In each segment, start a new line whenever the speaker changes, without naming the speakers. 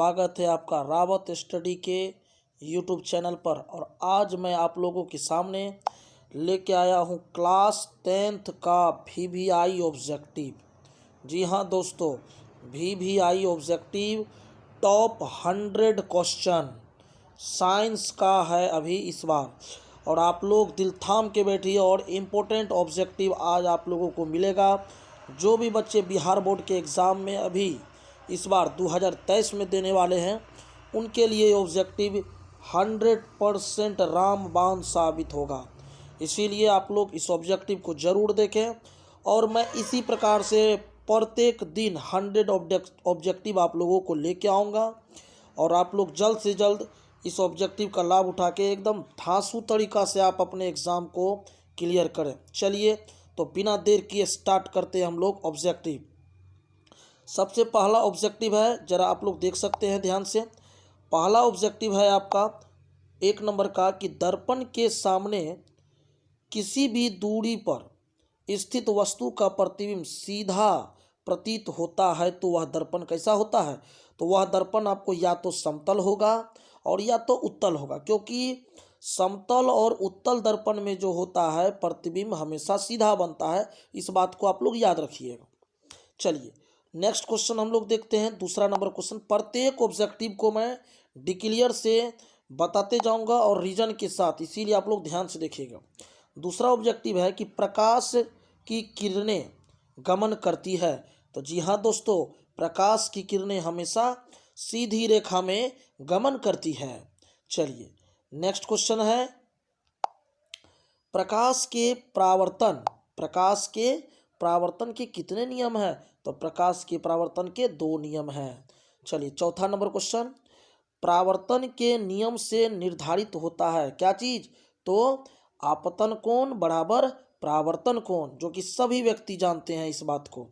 स्वागत है आपका रावत स्टडी के यूट्यूब चैनल पर। और आज मैं आप लोगों के सामने लेके आया हूँ क्लास 10th का VVI ऑब्जेक्टिव। जी हाँ दोस्तों, VVI objective top 100 question science का है अभी इस बार। और आप लोग दिल थाम के बैठिए और इम्पोर्टेंट ऑब्जेक्टिव आज आप लोगों को मिलेगा। जो भी बच्चे बिहार बोर्ड के एग्ज़ाम में अभी इस बार 2023 में देने वाले हैं, उनके लिए ऑब्जेक्टिव 100% रामबाण साबित होगा। इसीलिए आप लोग इस ऑब्जेक्टिव को ज़रूर देखें। और मैं इसी प्रकार से प्रत्येक दिन 100 ऑब्जेक्टिव आप लोगों को लेके आऊँगा और आप लोग जल्द से जल्द इस ऑब्जेक्टिव का लाभ उठा के एकदम धांसू तरीक़ा से आप अपने एग्ज़ाम को क्लियर करें। चलिए तो बिना देर किए स्टार्ट करते हैं हम लोग ऑब्जेक्टिव। सबसे पहला ऑब्जेक्टिव है, ज़रा आप लोग देख सकते हैं ध्यान से। पहला ऑब्जेक्टिव है आपका 1 नंबर का कि दर्पण के सामने किसी भी दूरी पर स्थित वस्तु का प्रतिबिंब सीधा प्रतीत होता है तो वह दर्पण कैसा होता है? तो वह दर्पण आपको या तो समतल होगा और या तो उत्तल होगा, क्योंकि समतल और उत्तल दर्पण में जो होता है प्रतिबिंब हमेशा सीधा बनता है। इस बात को आप लोग याद रखिएगा। चलिए नेक्स्ट क्वेश्चन हम लोग देखते हैं, दूसरा नंबर क्वेश्चन। प्रत्येक ऑब्जेक्टिव को मैं डिक्लेयर से बताते जाऊंगा और रीजन के साथ, इसीलिए आप लोग ध्यान से देखिएगा। दूसरा ऑब्जेक्टिव है कि प्रकाश की किरणें गमन करती है। तो जी हाँ दोस्तों, प्रकाश की किरणें हमेशा सीधी रेखा में गमन करती है। चलिए नेक्स्ट क्वेश्चन है, प्रकाश के परावर्तन के कितने नियम हैं? तो प्रकाश के परावर्तन के 2 नियम हैं। चलिए चौथा नंबर क्वेश्चन, परावर्तन के नियम से निर्धारित होता है क्या चीज? तो आपतन कोण बराबर परावर्तन कोण, जो कि सभी व्यक्ति जानते हैं इस बात को।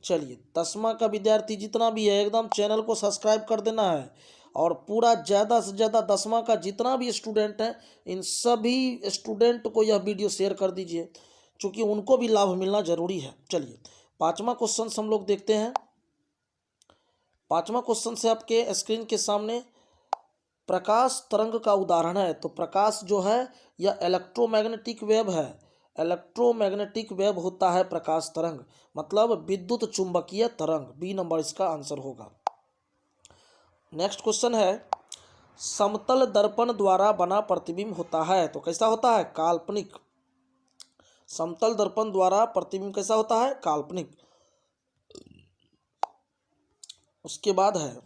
चलिए 10वां का विद्यार्थी जितना भी है एकदम चैनल को सब्सक्राइब कर देना है और पूरा ज़्यादा से ज़्यादा 10वां का जितना भी स्टूडेंट है इन सभी स्टूडेंट को यह वीडियो शेयर कर दीजिए, क्योंकि उनको भी लाभ मिलना जरूरी है। चलिए 5वां क्वेश्चन हम लोग देखते हैं। 5वां क्वेश्चन से आपके स्क्रीन के सामने प्रकाश तरंग का उदाहरण है। तो प्रकाश जो है यह इलेक्ट्रोमैग्नेटिक वेव है। इलेक्ट्रोमैग्नेटिक वेव होता है प्रकाश तरंग, मतलब विद्युत चुंबकीय तरंग। बी नंबर इसका आंसर होगा। नेक्स्ट क्वेश्चन है, समतल दर्पण द्वारा बना प्रतिबिंब होता है तो कैसा होता है? काल्पनिक। समतल दर्पण द्वारा प्रतिबिंब कैसा होता है? काल्पनिक। उसके बाद है,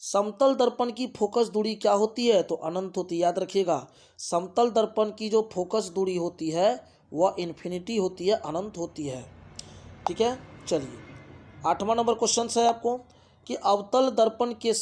समतल दर्पण की फोकस दूरी क्या होती है? तो अनंत होती है। याद रखिएगा, समतल दर्पण की जो फोकस दूरी होती है वह इन्फिनिटी होती है, अनंत होती है। ठीक है। चलिए 8वां नंबर क्वेश्चन है आपको कि अवतल दर्पण के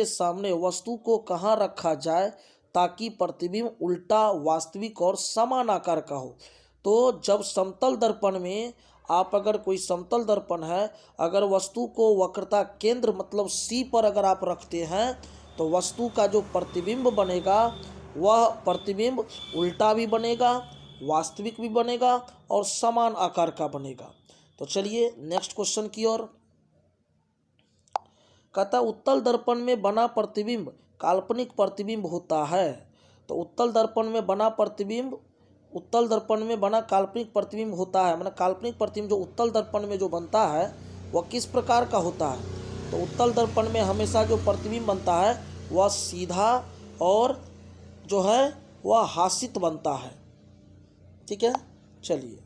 सामने वस्तु को कहाँ रखा जाए ताकि प्रतिबिंब उल्टा, वास्तविक और समान आकार का हो? तो जब समतल दर्पण में आप अगर कोई समतल दर्पण है, अगर वस्तु को वक्रता केंद्र मतलब C पर अगर आप रखते हैं तो वस्तु का जो प्रतिबिंब बनेगा वह प्रतिबिंब उल्टा भी बनेगा, वास्तविक भी बनेगा और समान आकार का बनेगा। तो चलिए नेक्स्ट क्वेश्चन की ओर। कहता उत्तल दर्पण में बना प्रतिबिंब काल्पनिक प्रतिबिंब होता है। तो उत्तल दर्पण में बना काल्पनिक प्रतिबिंब होता है, मतलब काल्पनिक प्रतिबिंब जो उत्तल दर्पण में जो बनता है वह किस प्रकार का होता है? तो उत्तल दर्पण में हमेशा जो प्रतिबिंब बनता है वह सीधा और जो है वह हासित बनता है। ठीक है। चलिए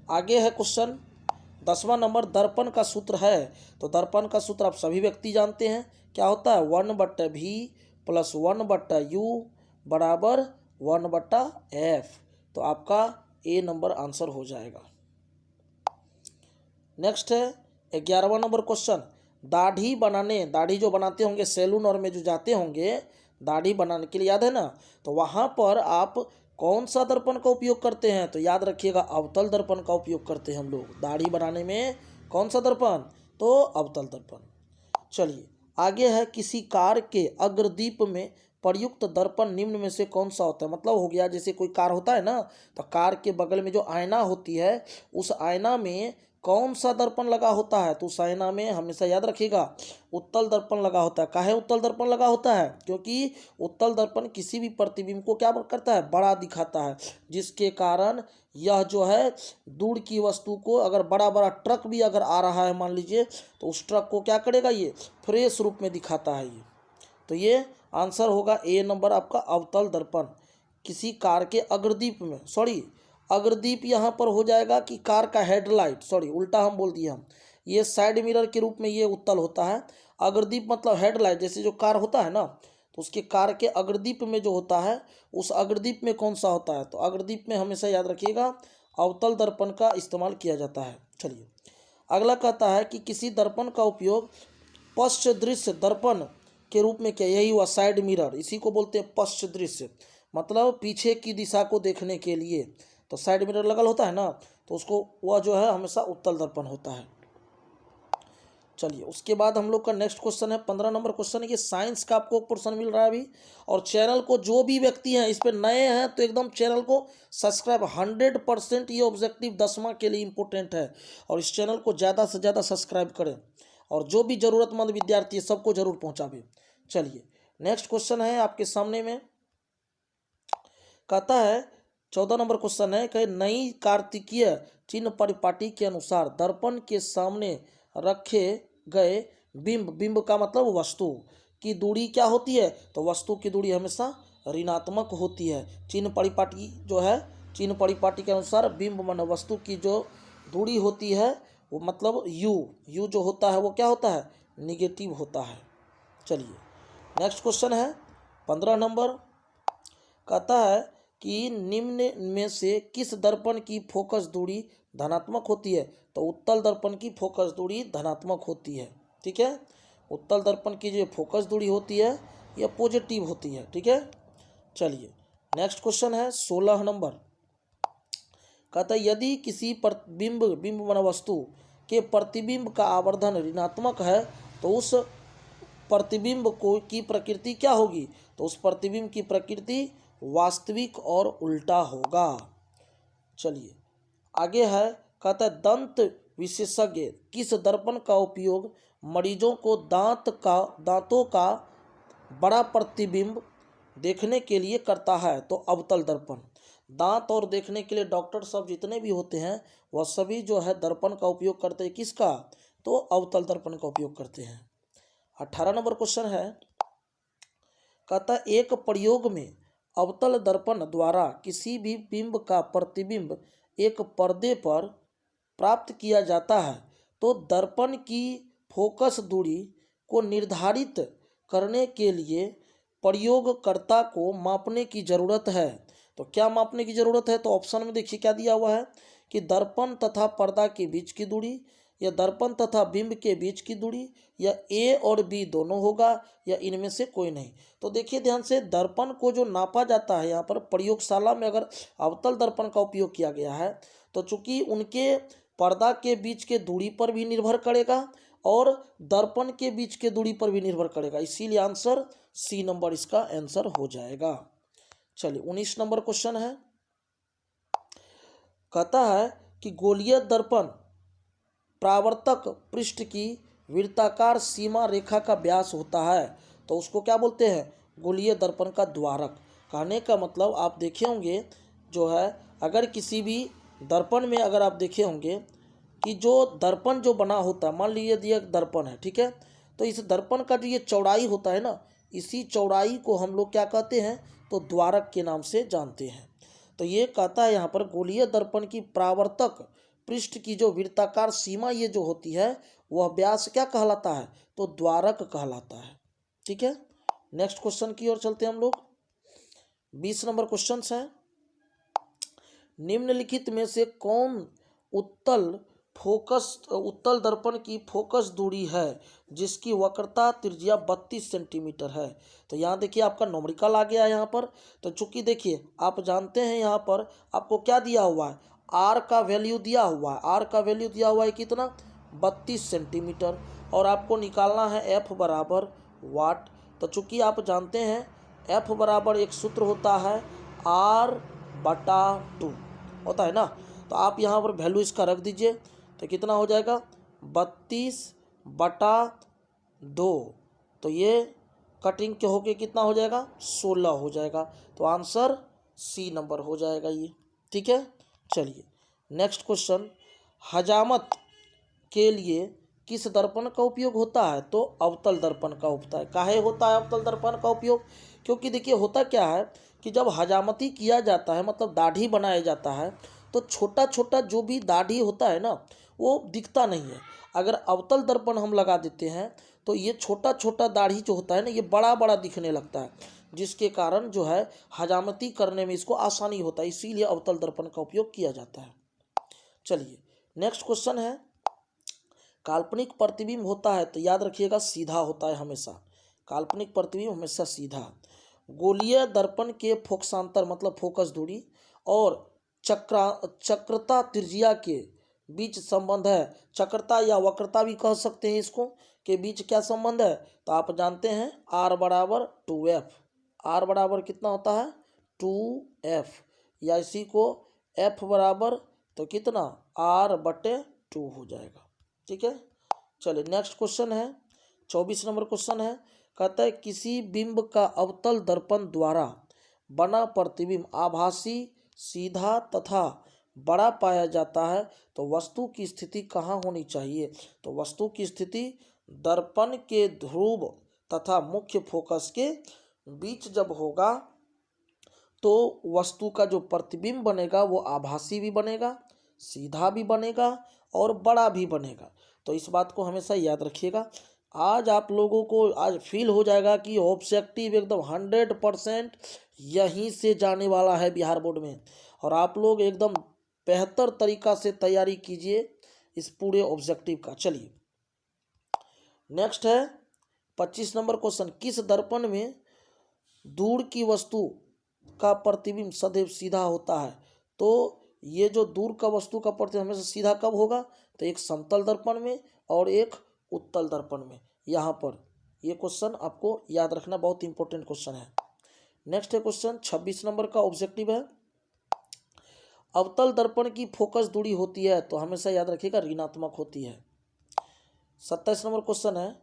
आगे है क्वेश्चन 10वां नंबर, दर्पण का सूत्र है। तो दर्पण का सूत्र आप सभी व्यक्ति जानते हैं, क्या होता है? 1/v + 1/u बराबर 1/f। तो आपका ए नंबर आंसर हो जाएगा। नेक्स्ट है 11वां नंबर क्वेश्चन, दाढ़ी जो बनाते होंगे सैलून और में जो जाते होंगे दाढ़ी बनाने के लिए, याद है ना? तो वहाँ पर आप कौन सा दर्पण का उपयोग करते हैं? तो याद रखिएगा अवतल दर्पण का उपयोग करते हैं हम लोग दाढ़ी बनाने में। कौन सा दर्पण? तो अवतल दर्पण। चलिए आगे है, किसी कार के अग्रदीप में प्रयुक्त दर्पण निम्न में से कौन सा होता है? मतलब हो गया जैसे कोई कार होता है ना, तो कार के बगल में जो आईना होती है उस आईना में कौन सा दर्पण लगा होता है, तो साइना में हमेशा याद रखिएगा उत्तल दर्पण लगा होता है। काहे उत्तल दर्पण लगा होता है? क्योंकि उत्तल दर्पण किसी भी प्रतिबिंब को क्या करता है, बड़ा दिखाता है, जिसके कारण यह जो है दूर की वस्तु को, अगर बड़ा बड़ा ट्रक भी अगर आ रहा है मान लीजिए, तो उस ट्रक को क्या करेगा, ये फ्रेश रूप में दिखाता है ये। तो ये आंसर होगा ए नंबर आपका, अवतल दर्पण। किसी कार के अग्रदीप में, सॉरी अग्रदीप यहाँ पर हो जाएगा कि कार का हेडलाइट, सॉरी उल्टा हम बोल दिए हम, ये साइड मिरर के रूप में ये उत्तल होता है। अग्रदीप मतलब हेडलाइट, जैसे जो कार होता है ना, तो उसके कार के अग्रदीप में जो होता है, उस अग्रदीप में कौन सा होता है, तो अग्रदीप में हमेशा याद रखिएगा अवतल दर्पण का इस्तेमाल किया जाता है। चलिए अगला कहता है कि किसी दर्पण का उपयोग पश्च दृश्य दर्पण के रूप में किया, यही हुआ साइड मिरर, इसी को बोलते हैं पश्च दृश्य, मतलब पीछे की दिशा को देखने के लिए। तो साइड मिरर लगल होता है ना, तो उसको वह जो है हमेशा उत्तल दर्पण होता है। चलिए उसके बाद हम लोग का नेक्स्ट क्वेश्चन है 15 नंबर क्वेश्चन है। ये साइंस का आपको क्वेश्चन मिल रहा है अभी, और चैनल को जो भी व्यक्ति हैं इस पर नए हैं तो एकदम चैनल को सब्सक्राइब 100%, ये ऑब्जेक्टिव 10वां के लिए इम्पोर्टेंट है, और इस चैनल को ज़्यादा से ज़्यादा सब्सक्राइब करें, और जो भी ज़रूरतमंद विद्यार्थी है सबको जरूर पहुँचावे। चलिए नेक्स्ट क्वेश्चन है आपके सामने में, कहता है 14 नंबर क्वेश्चन है कि नई कार्तिकीय चिन्ह परिपाटी के अनुसार दर्पण के सामने रखे गए बिंब, बिंब का मतलब वस्तु की दूरी क्या होती है, तो वस्तु की दूरी हमेशा ऋणात्मक होती है। चिन्ह परिपाटी जो है, चिन्ह परिपाटी के अनुसार बिंब माने वस्तु की जो दूरी होती है वो मतलब यू जो होता है वो क्या होता है, निगेटिव होता है। चलिए नेक्स्ट क्वेश्चन है 15 नंबर, कहता है कि निम्न में से किस दर्पण की फोकस दूरी धनात्मक होती है, तो उत्तल दर्पण की फोकस दूरी धनात्मक होती है। ठीक है, उत्तल दर्पण की जो फोकस दूरी होती है यह पॉजिटिव होती है। ठीक है, चलिए नेक्स्ट क्वेश्चन है 16 नंबर, कहता है यदि किसी बिंब माना वस्तु के प्रतिबिंब का आवर्धन ऋणात्मक है तो उस प्रतिबिंब को की प्रकृति क्या होगी, तो उस प्रतिबिंब की प्रकृति वास्तविक और उल्टा होगा। चलिए आगे है, कहता है दंत विशेषज्ञ किस दर्पण का उपयोग मरीजों को दांतों का बड़ा प्रतिबिंब देखने के लिए करता है, तो अवतल दर्पण। दांत और देखने के लिए डॉक्टर सब जितने भी होते हैं वह सभी जो है दर्पण का उपयोग करते हैं, किसका, तो अवतल दर्पण का उपयोग करते हैं। 18 नंबर क्वेश्चन है, कहता है एक प्रयोग में अवतल दर्पण द्वारा किसी भी बिंब का प्रतिबिंब एक पर्दे पर प्राप्त किया जाता है, तो दर्पण की फोकस दूरी को निर्धारित करने के लिए प्रयोगकर्ता को मापने की ज़रूरत है। तो क्या मापने की ज़रूरत है, तो ऑप्शन में देखिए क्या दिया हुआ है कि दर्पण तथा पर्दा के बीच की दूरी, या दर्पण तथा बिंब के बीच की दूरी, या ए और बी दोनों होगा, या इनमें से कोई नहीं। तो देखिए ध्यान से, दर्पण को जो नापा जाता है यहाँ पर प्रयोगशाला में अगर अवतल दर्पण का उपयोग किया गया है, तो चूंकि उनके पर्दा के बीच के दूरी पर भी निर्भर करेगा और दर्पण के बीच के दूरी पर भी निर्भर करेगा, इसीलिए आंसर सी नंबर इसका आंसर हो जाएगा। चलिए 19 नंबर क्वेश्चन है, कहता है कि गोलीय दर्पण परावर्तक पृष्ठ की वृत्ताकार सीमा रेखा का व्यास होता है, तो उसको क्या बोलते हैं, गोलीय दर्पण का द्वारक। कहने का मतलब आप देखे होंगे जो है, अगर किसी भी दर्पण में अगर आप देखे होंगे कि जो दर्पण जो बना होता है, मान लीजिए एक दर्पण है, ठीक है, तो इस दर्पण का जो ये चौड़ाई होता है ना, इसी चौड़ाई को हम लोग क्या कहते हैं, तो द्वारक के नाम से जानते हैं। तो ये कहता है यहाँ पर गोलीय दर्पण की परावर्तक पृष्ठ की जो वृत्ताकार सीमा ये जो होती है वह व्यास क्या कहलाता है, तो द्वारक कहलाता है। ठीक है, नेक्स्ट क्वेश्चन की ओर चलते हैं हम लोग। 20 नंबर क्वेश्चन है, निम्नलिखित में से कौन उत्तल दर्पण की फोकस दूरी है जिसकी वक्रता त्रिज्या 32 सेंटीमीटर है। तो यहाँ देखिए आपका नोमरिकल आ गया है यहाँ पर। तो चूंकि देखिए आप जानते हैं यहाँ पर आपको क्या दिया हुआ है, आर का वैल्यू दिया हुआ है, आर का वैल्यू दिया हुआ है कितना, 32 सेंटीमीटर, और आपको निकालना है एफ बराबर वाट। तो चूंकि आप जानते हैं एफ बराबर एक सूत्र होता है R/2 होता है ना, तो आप यहाँ पर वैल्यू इसका रख दीजिए। तो कितना हो जाएगा 32/2। तो ये कटिंग के होके कितना हो जाएगा 16 हो जाएगा। तो आंसर सी नंबर हो जाएगा ये। ठीक है, चलिए नेक्स्ट क्वेश्चन, हजामत के लिए किस दर्पण का उपयोग होता है? तो अवतल दर्पण का होता है। काहे होता है अवतल दर्पण का उपयोग? क्योंकि देखिए होता क्या है कि जब हजामती किया जाता है मतलब दाढ़ी बनाया जाता है तो छोटा छोटा जो भी दाढ़ी होता है ना वो दिखता नहीं है। अगर अवतल दर्पण हम लगा देते हैं तो ये छोटा छोटा दाढ़ी जो होता है ना ये बड़ा बड़ा दिखने लगता है, जिसके कारण जो है हजामती करने में इसको आसानी होता है, इसीलिए अवतल दर्पण का उपयोग किया जाता है। चलिए नेक्स्ट क्वेश्चन है, काल्पनिक प्रतिबिंब होता है तो याद रखिएगा सीधा होता है हमेशा। काल्पनिक प्रतिबिंब हमेशा सीधा। गोलीय दर्पण के फोकसांतर मतलब फोकस दूरी और चक्रता त्रिज्या के बीच संबंध है। चक्रता या वक्रता भी कह सकते हैं इसको, के बीच क्या संबंध है? तो आप जानते हैं r बराबर 2f। r बराबर कितना होता है 2f, या इसी को f बराबर तो कितना r/2 हो जाएगा। ठीक है, चलिए नेक्स्ट क्वेश्चन है 24 नंबर क्वेश्चन है, कहता है किसी बिंब का अवतल दर्पण द्वारा बना प्रतिबिंब आभासी सीधा तथा बड़ा पाया जाता है तो वस्तु की स्थिति कहाँ होनी चाहिए? तो वस्तु की स्थिति दर्पण के ध्रुव तथा मुख्य फोकस के बीच जब होगा तो वस्तु का जो प्रतिबिंब बनेगा वो आभासी भी बनेगा, सीधा भी बनेगा और बड़ा भी बनेगा। तो इस बात को हमेशा याद रखिएगा। आज आप लोगों को आज फील हो जाएगा कि ऑब्जेक्टिव एकदम 100% यहीं से जाने वाला है बिहार बोर्ड में, और आप लोग एकदम बेहतर तरीका से तैयारी कीजिए इस पूरे ऑब्जेक्टिव का। चलिए नेक्स्ट है 25 नंबर क्वेश्चन, किस दर्पण में दूर की वस्तु का प्रतिबिंब सदैव सीधा होता है? तो ये जो दूर का वस्तु का प्रतिबिंब हमेशा सीधा कब होगा? तो एक समतल दर्पण में और एक उत्तल दर्पण में। यहाँ पर ये क्वेश्चन आपको याद रखना, बहुत इंपॉर्टेंट क्वेश्चन है। नेक्स्ट है क्वेश्चन 26 नंबर का ऑब्जेक्टिव है, अवतल दर्पण की फोकस दूरी होती है तो हमेशा याद रखिएगा ऋणात्मक होती है। 27 नंबर क्वेश्चन है,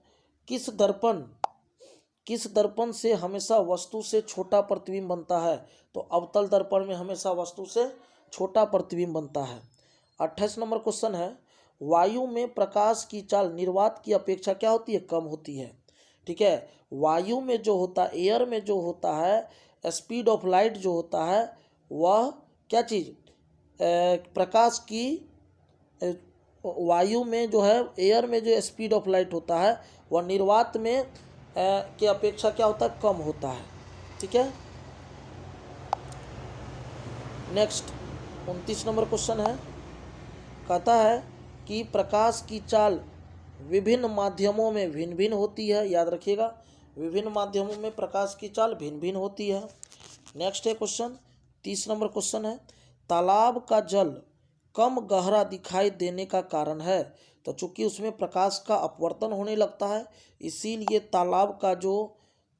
किस दर्पण से हमेशा वस्तु से छोटा प्रतिबिंब बनता है? तो अवतल दर्पण में हमेशा वस्तु से छोटा प्रतिबिंब बनता है। 28 नंबर क्वेश्चन है, वायु में प्रकाश की चाल निर्वात की अपेक्षा क्या होती है? कम होती है। ठीक है, वायु में जो होता है, एयर में जो होता है, स्पीड ऑफ लाइट जो होता है वह क्या चीज़ प्रकाश की वायु में जो है एयर में जो स्पीड ऑफ लाइट होता है वह निर्वात में के अपेक्षा क्या होता है? कम होता है। ठीक है, नेक्स्ट 29 नंबर क्वेश्चन है, कहता है कि प्रकाश की चाल विभिन्न माध्यमों में भिन्न भिन्न होती है। याद रखिएगा विभिन्न माध्यमों में प्रकाश की चाल भिन्न भिन्न होती है। नेक्स्ट है क्वेश्चन 30 नंबर क्वेश्चन है, तालाब का जल कम गहरा दिखाई देने का कारण है? तो चूंकि उसमें प्रकाश का अपवर्तन होने लगता है इसीलिए तालाब का जो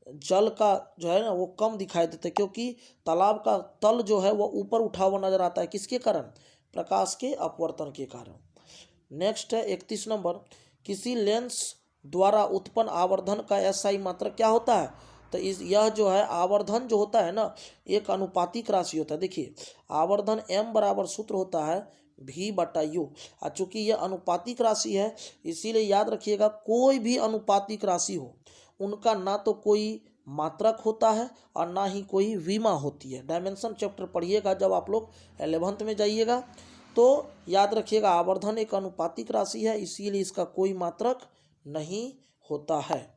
जल का जो है ना वो कम दिखाई देता है, क्योंकि तालाब का तल जो है वो ऊपर उठा हुआ नजर आता है। किसके कारण? प्रकाश के अपवर्तन के कारण। नेक्स्ट है 31 नंबर, किसी लेंस द्वारा उत्पन्न आवर्धन का एसआई मात्रक क्या होता है? तो यह जो है आवर्धन जो होता है ना एक अनुपातिक राशि होता है। देखिए आवर्धन m बराबर सूत्र होता है v/u, और चूंकि यह अनुपातिक राशि है इसीलिए याद रखिएगा कोई भी अनुपातिक राशि हो उनका ना तो कोई मात्रक होता है और ना ही कोई विमा होती है। डायमेंशन चैप्टर पढ़िएगा जब आप लोग 11th में जाइएगा तो याद रखिएगा आवर्धन एक अनुपातिक राशि है इसीलिए इसका कोई मात्रक नहीं होता है,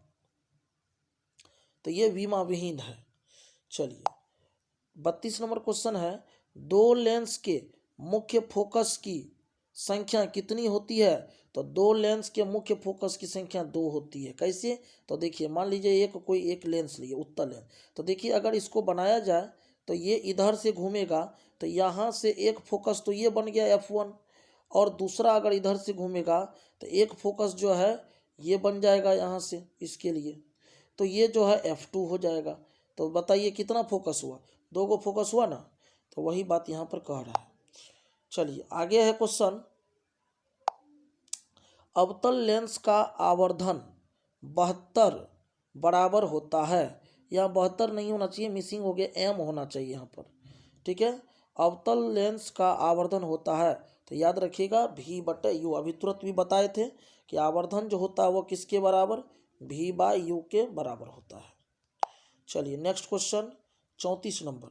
तो ये विमा विहीन है। चलिए 32 नंबर क्वेश्चन है, दो लेंस के मुख्य फोकस की संख्या कितनी होती है? तो दो लेंस के मुख्य फोकस की संख्या 2 होती है। कैसे? तो देखिए मान लीजिए कोई एक लेंस लिए उत्तल लेंस, तो देखिए अगर इसको बनाया जाए तो ये इधर से घूमेगा तो यहाँ से एक फोकस तो ये बन गया f1, और दूसरा अगर इधर से घूमेगा तो एक फोकस जो है ये बन जाएगा यहाँ से इसके लिए, तो ये जो है f2 हो जाएगा। तो बताइए कितना फोकस हुआ? 2 गो फोकस हुआ ना, तो वही बात यहाँ पर कह रहा है। चलिए आगे है क्वेश्चन अवतल लेंस का आवर्धन 72 बराबर होता है। यहाँ 72 नहीं होना चाहिए, मिसिंग हो गया, एम होना चाहिए यहाँ पर। ठीक है, अवतल लेंस का आवर्धन होता है तो याद रखिएगा V/U। अभी तुरंत भी बताए थे कि आवर्धन जो होता है वो किसके बराबर, V/U के बराबर होता है। चलिए नेक्स्ट क्वेश्चन 34 नंबर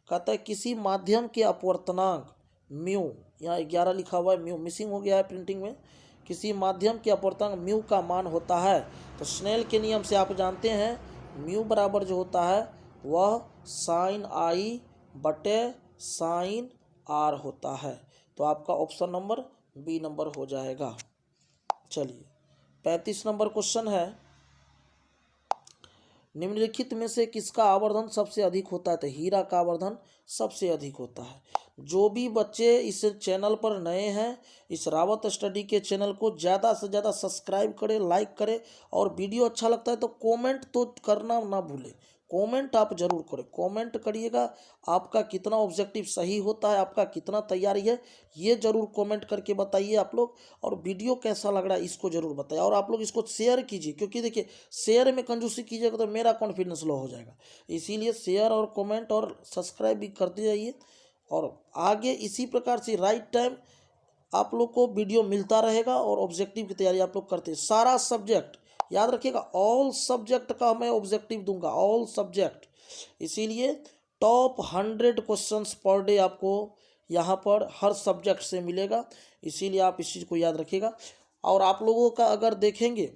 कहता है किसी माध्यम के अपवर्तनांक म्यू, यहाँ 11 लिखा हुआ है, म्यू मिसिंग हो गया है प्रिंटिंग में। किसी माध्यम के अपवर्तनांक म्यू का मान होता है तो स्नेल के नियम से आप जानते हैं म्यू बराबर जो होता है वह साइन आई बटे साइन आर होता है। तो आपका ऑप्शन नंबर बी नंबर हो जाएगा। चलिए 35 नंबर क्वेश्चन है, निम्नलिखित में से किसका आवर्धन सबसे अधिक होता है। तो हीरा का आवर्धन सबसे अधिक होता है। जो भी बच्चे इस चैनल पर नए हैं, इस रावत स्टडी के चैनल को ज़्यादा से ज़्यादा सब्सक्राइब करें, लाइक करें, और वीडियो अच्छा लगता है तो कमेंट तो करना ना भूलें। कमेंट आप जरूर करें, कमेंट करिएगा। आपका कितना ऑब्जेक्टिव सही होता है, आपका कितना तैयारी है, ये जरूर कमेंट करके बताइए आप लोग। और वीडियो कैसा लग रहा है इसको जरूर बताइए, और आप लोग इसको शेयर कीजिए, क्योंकि देखिए शेयर में कंजूसी कीजिएगा तो मेरा कॉन्फिडेंस लो हो जाएगा। इसीलिए शेयर और कमेंट और सब्सक्राइब भी करते जाइए, और आगे इसी प्रकार से राइट टाइम आप लोग को वीडियो मिलता रहेगा। और ऑब्जेक्टिव की तैयारी आप लोग करते हैं, सारा सब्जेक्ट याद रखिएगा, ऑल सब्जेक्ट का मैं ऑब्जेक्टिव दूंगा, ऑल सब्जेक्ट। इसीलिए टॉप 100 क्वेश्चंस पर डे आपको यहाँ पर हर सब्जेक्ट से मिलेगा। इसीलिए आप इस चीज़ को याद रखिएगा। और आप लोगों का अगर देखेंगे,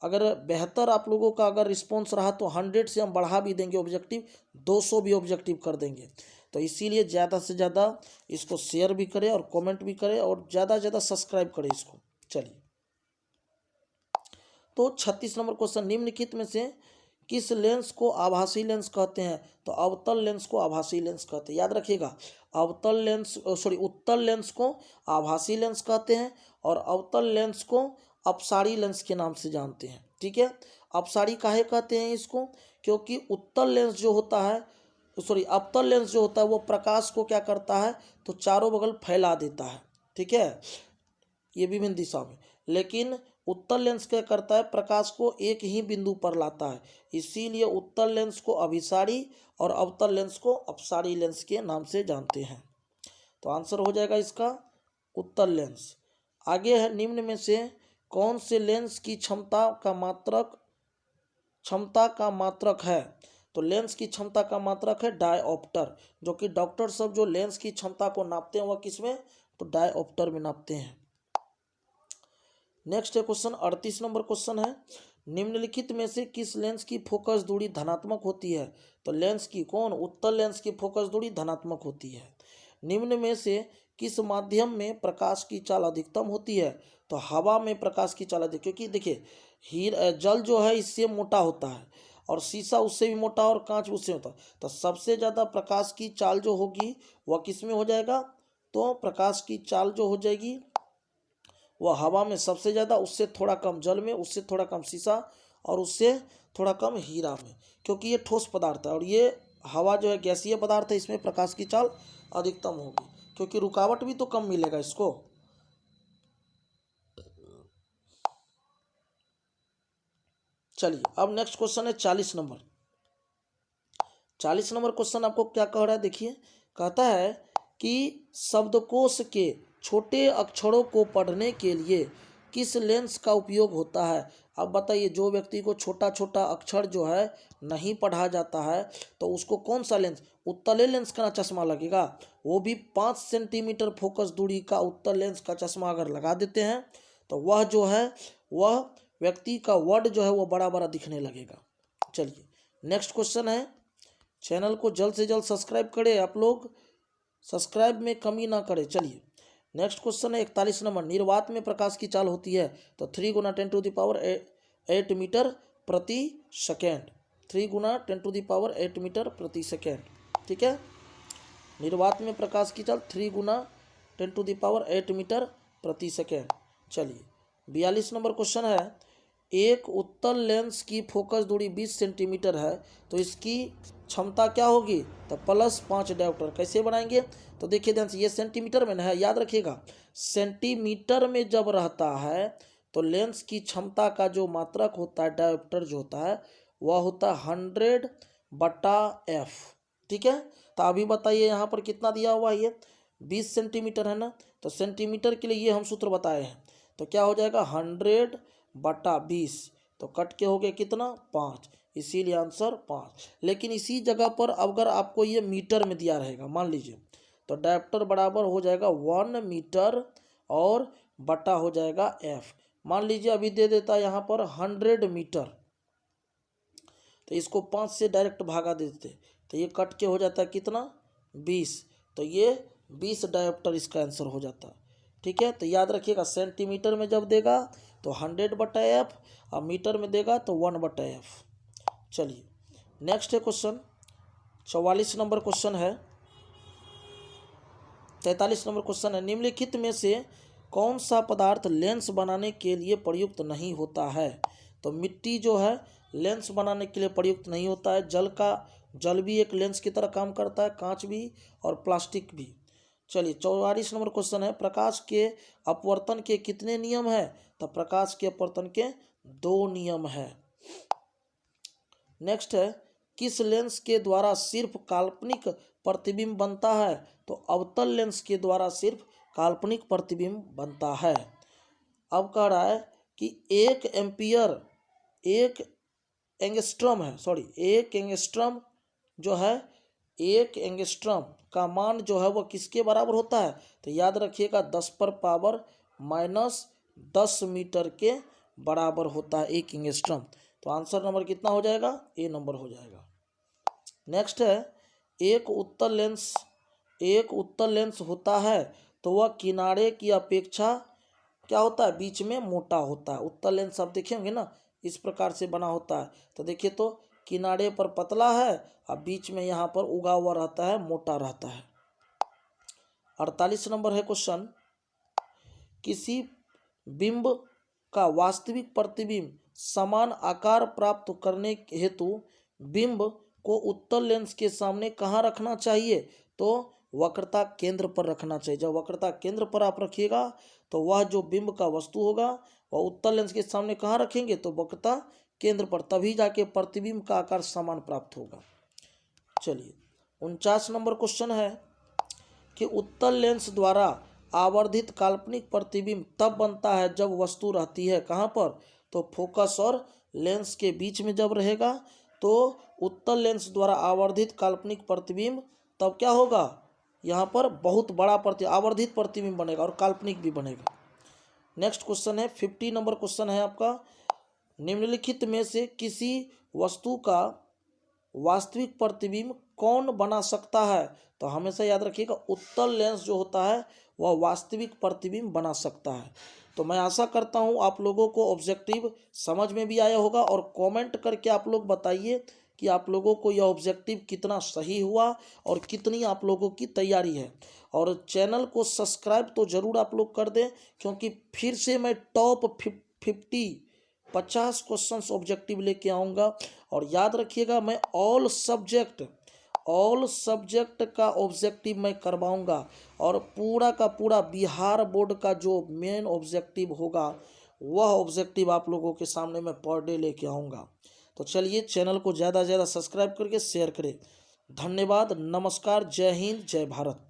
अगर बेहतर आप लोगों का अगर रिस्पॉन्स रहा तो 100 से हम बढ़ा भी देंगे ऑब्जेक्टिव, 200 भी ऑब्जेक्टिव कर देंगे। तो इसीलिए ज़्यादा से ज़्यादा इसको शेयर भी करें और कमेंट भी करें, और ज़्यादा से ज़्यादा सब्सक्राइब करें इसको। चलिए तो 36 नंबर क्वेश्चन, निम्नलिखित में से किस लेंस को आभासी लेंस कहते हैं। तो अवतल लेंस को आभासी लेंस कहते हैं। याद रखिएगा, अवतल लेंस उत्तल लेंस को आभासी लेंस कहते हैं, और अवतल लेंस को अपसारी लेंस के नाम से जानते हैं। ठीक है, अपसारी काहे कहते हैं इसको, क्योंकि उत्तल लेंस जो होता है, अवतल लेंस जो होता है वो प्रकाश को क्या करता है, तो चारों बगल फैला देता है। ठीक है, ये विभिन्न दिशा में। लेकिन उत्तल लेंस क्या करता है, प्रकाश को एक ही बिंदु पर लाता है। इसीलिए उत्तल लेंस को अभिसारी और अवतल लेंस को अपसारी लेंस के नाम से जानते हैं। तो आंसर हो जाएगा इसका उत्तल लेंस। आगे है, निम्न में से कौन से लेंस की क्षमता का मात्रक है। तो लेंस की क्षमता का मात्रक है डायऑप्टर, जो कि डॉक्टर सब जो लेंस की क्षमता को नापते हैं वह किसमें, तो डायऑप्टर में नापते हैं। नेक्स्ट है क्वेश्चन 38 नंबर क्वेश्चन है, निम्नलिखित में से किस लेंस की फोकस दूरी धनात्मक होती है। तो लेंस की उत्तल लेंस की फोकस दूरी धनात्मक होती है। निम्न में से किस माध्यम में प्रकाश की चाल अधिकतम होती है। तो हवा में प्रकाश की चाल अधिक, क्योंकि देखिए जल जो है इससे मोटा होता है, और शीशा उससे भी मोटा, और कांच उससे होता है। तो सबसे ज़्यादा प्रकाश की चाल जो होगी वह किस में हो जाएगा, तो प्रकाश की चाल जो हो जाएगी वह हवा में सबसे ज़्यादा, उससे थोड़ा कम जल में, उससे थोड़ा कम शीशा, और उससे थोड़ा कम हीरा में, क्योंकि ये ठोस पदार्थ है। और ये हवा जो है गैसीय पदार्थ है, इसमें प्रकाश की चाल अधिकतम होगी, क्योंकि रुकावट भी तो कम मिलेगा इसको। चलिए अब नेक्स्ट क्वेश्चन है 40 नंबर। 40 नंबर क्वेश्चन आपको क्या कह रहा है, देखिए कहता है कि शब्दकोश के छोटे अक्षरों को पढ़ने के लिए किस लेंस का उपयोग होता है। अब बताइए, जो व्यक्ति को छोटा छोटा अक्षर जो है नहीं पढ़ा जाता है तो उसको कौन सा लेंस, उत्तले लेंस का चश्मा लगेगा। वो भी 5 सेंटीमीटर फोकस दूरी का उत्तल लेंस का चश्मा अगर लगा देते हैं तो वह जो है वह व्यक्ति का वर्ड जो है वो बड़ा बड़ा दिखने लगेगा। चलिए नेक्स्ट क्वेश्चन है, चैनल को जल्द से जल्द सब्सक्राइब करें आप लोग, सब्सक्राइब में कमी ना करें। चलिए नेक्स्ट क्वेश्चन है 41 नंबर, निर्वात में प्रकाश की चाल होती है। तो 3 × 10⁸ मीटर प्रति सेकेंड, 3 × 10⁸ मीटर प्रति सेकेंड। ठीक है, निर्वात में प्रकाश की चाल 3 × 10⁸ मीटर प्रति सेकेंड। चलिए 42 नंबर क्वेश्चन है, एक उत्तल लेंस की फोकस दूरी 20 सेंटीमीटर है, तो इसकी क्षमता क्या होगी, तो +5 डायोप्टर। कैसे बनाएंगे, तो देखिए ध्यान से, ये सेंटीमीटर में है, याद रखिएगा सेंटीमीटर में जब रहता है तो लेंस की क्षमता का जो मात्रक होता है डायोप्टर जो होता है वह होता है 100/f। ठीक है, तो अभी बताइए यहाँ पर कितना दिया हुआ है, ये 20 सेंटीमीटर है ना, तो सेंटीमीटर के लिए ये हम सूत्र बताए हैं, तो क्या हो जाएगा 100/20, तो कट के हो गया कितना 5, इसीलिए आंसर 5। लेकिन इसी जगह पर अगर आपको ये मीटर में दिया रहेगा मान लीजिए, तो डायोप्टर बराबर हो जाएगा 1 मीटर और बटा हो जाएगा f। मान लीजिए अभी दे देता है यहाँ पर 100 मीटर, तो इसको 5 से डायरेक्ट भागा देते, तो ये कट के हो जाता है कितना 20, तो ये 20 डायोप्टर इसका आंसर हो जाता है। ठीक है, तो याद रखिएगा सेंटीमीटर में जब देगा तो 100/f और मीटर में देगा तो 1/f। चलिए नेक्स्ट है क्वेश्चन 44 नंबर क्वेश्चन है, 43 नंबर क्वेश्चन है, निम्नलिखित में से कौन सा पदार्थ लेंस बनाने के लिए प्रयुक्त नहीं होता है। तो मिट्टी जो है लेंस बनाने के लिए प्रयुक्त नहीं होता है, जल भी एक लेंस की तरह काम करता है, कांच भी और प्लास्टिक भी। चलिए 44 नंबर क्वेश्चन है, प्रकाश के अपवर्तन के कितने नियम है। तो प्रकाश के अपवर्तन के 2 नियम है। नेक्स्ट है, किस लेंस के द्वारा सिर्फ काल्पनिक प्रतिबिंब बनता है। तो अवतल लेंस के द्वारा सिर्फ काल्पनिक प्रतिबिंब बनता है। अब कह रहा है कि 1 एंगस्ट्रम जो है 1 एंगस्ट्रम का मान जो है वह किसके बराबर होता है। तो याद रखिएगा 10⁻⁻10 मीटर के बराबर होता है 1 एंगस्ट्रम। तो आंसर नंबर कितना हो जाएगा, ए नंबर हो जाएगा। नेक्स्ट है, एक उत्तल लेंस होता है तो वह किनारे की अपेक्षा क्या होता है, बीच में मोटा होता है। उत्तल लेंस आप देखेंगे ना इस प्रकार से बना होता है, तो देखिए तो किनारे पर पतला है और बीच में यहाँ पर उगा हुआ रहता है, मोटा रहता है। 48 नंबर है क्वेश्चन, किसी बिंब का वास्तविक प्रतिबिंब समान आकार प्राप्त करने हेतु बिंब को उत्तल लेंस के सामने कहाँ रखना चाहिए। तो वक्रता केंद्र पर रखना चाहिए। जब वक्रता केंद्र पर आप रखिएगा तो वह जो बिंब का वस्तु होगा वह उत्तल लेंस के सामने कहाँ रखेंगे, तो वक्रता केंद्र पर, तभी जाके प्रतिबिंब का आकार समान प्राप्त होगा। चलिए 49 नंबर क्वेश्चन है कि उत्तल लेंस द्वारा आवर्धित काल्पनिक प्रतिबिंब तब बनता है जब वस्तु रहती है कहाँ पर, तो फोकस और लेंस के बीच में जब रहेगा तो उत्तल लेंस द्वारा आवर्धित काल्पनिक प्रतिबिंब तब क्या होगा, यहाँ पर बहुत बड़ा आवर्धित प्रतिबिंब बनेगा और काल्पनिक भी बनेगा। नेक्स्ट क्वेश्चन है 50 नंबर क्वेश्चन है आपका, निम्नलिखित में से किसी वस्तु का वास्तविक प्रतिबिंब कौन बना सकता है। तो हमेशा याद रखिएगा उत्तल लेंस जो होता है वह वास्तविक प्रतिबिंब बना सकता है। तो मैं आशा करता हूँ आप लोगों को ऑब्जेक्टिव समझ में भी आया होगा, और कमेंट करके आप लोग बताइए कि आप लोगों को यह ऑब्जेक्टिव कितना सही हुआ और कितनी आप लोगों की तैयारी है। और चैनल को सब्सक्राइब तो ज़रूर आप लोग कर दें, क्योंकि फिर से मैं टॉप 50 क्वेश्चंस ऑब्जेक्टिव लेके आऊँगा। और याद रखिएगा मैं ऑल सब्जेक्ट का ऑब्जेक्टिव मैं करवाऊँगा, और पूरा का पूरा बिहार बोर्ड का जो मेन ऑब्जेक्टिव होगा वह ऑब्जेक्टिव आप लोगों के सामने मैं पर डे लेके आऊँगा। तो चलिए चैनल को ज़्यादा से ज़्यादा सब्सक्राइब करके शेयर करें। धन्यवाद, नमस्कार, जय हिंद, जय भारत।